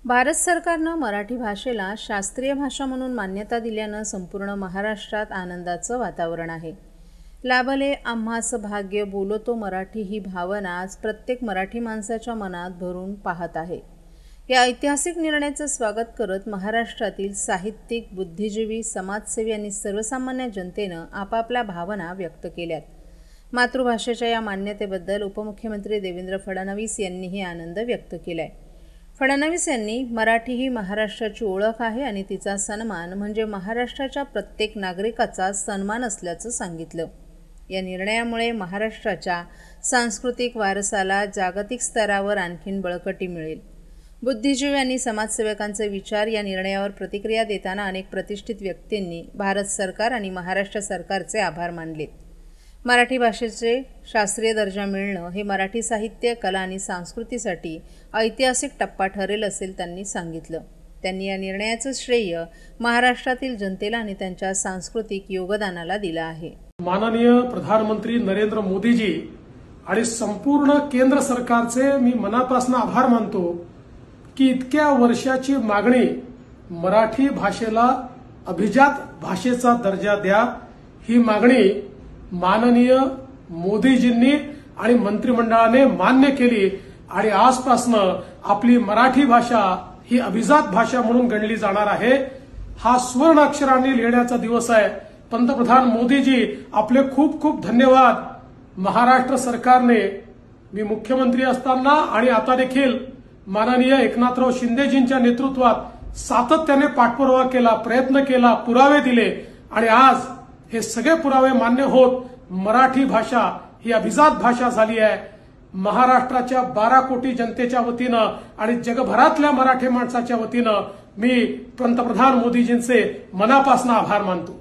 भारत सरकारनं मराठी भाषेला शास्त्रीय भाषा म्हणून मान्यता दिल्यानं संपूर्ण महाराष्ट्रात आनंदाचं वातावरण आहे। लाभले आम्हास भाग्य बोलतो मराठी ही भावना आज प्रत्येक मराठी माणसाच्या मनात भरून पाहत आहे। या ऐतिहासिक निर्णयाचं स्वागत करत महाराष्ट्रातील साहित्यिक, बुद्धिजीवी, समाजसेवी आणि सर्वसामान्य जनतेनं आपापल्या भावना व्यक्त केल्यात। मातृभाषेच्या या मान्यतेबद्दल उपमुख्यमंत्री देवेंद्र फडणवीस यांनीही आनंद व्यक्त केलाय। फडणवीस यांनी मराठी ही महाराष्ट्राची ओळख आहे आणि तिचा सन्मान म्हणजे महाराष्ट्राच्या प्रत्येक नागरिकाचा सन्मान असल्याचं सांगितलं। या निर्णयामुळे महाराष्ट्राच्या सांस्कृतिक वारसाला जागतिक स्तरावर आणखीन बळकटी मिळेल। बुद्धिजीवी आणि समाजसेवकांचे विचार या निर्णयावर प्रतिक्रिया देताना अनेक प्रतिष्ठित व्यक्तींनी भारत सरकार आणि महाराष्ट्र सरकारचे आभार मानले। मराठी भाषेचे शास्त्रीय दर्जा मिळणं हे मराठी साहित्य, कला आणि संस्कृतीसाठी ऐतिहासिक टप्पा ठरेल असे त्यांनी सांगितलं। त्यांनी या निर्णयाचं श्रेय महाराष्ट्रातील जनतेला आणि त्यांच्या सांस्कृतिक योगदानाला दिलं आहे। माननीय प्रधानमंत्री नरेंद्र मोदीजी आणि संपूर्ण केंद्र सरकारचे मी मनापासून आभार मानतो की इतक्या वर्षाची मागणी मराठी भाषेला अभिजात भाषेचा दर्जा द्या ही मागणी माननीय मोदीजींनी आणि मंत्रिमंडळाने मान्य केली आणि आजपासून आपली मराठी भाषा ही अभिजात भाषा म्हणून गणली जाणार आहे। हा स्वर्ण अक्षरांनी लिहिण्याचा दिवस आहे। पंतप्रधान मोदीजी आपले खूप खूप धन्यवाद। महाराष्ट्र सरकारने मी मुख्यमंत्री असताना आणि आता देखील माननीय एकनाथराव शिंदेजींच्या नेतृत्वात सातत्याने पाठपुरावा केला, प्रयत्न केला, पुरावे दिले आणि आज हे सगळे पुरावे मान्य होत मराठी भाषा ही अभिजात भाषा झाली आहे। महाराष्ट्राच्या 12 कोटी जनतेच्या वतीनं आणि जगभरातल्या मराठी माणसाच्या वतीनं मी पंतप्रधान मोदीजींचे मनापासून आभार मानतो।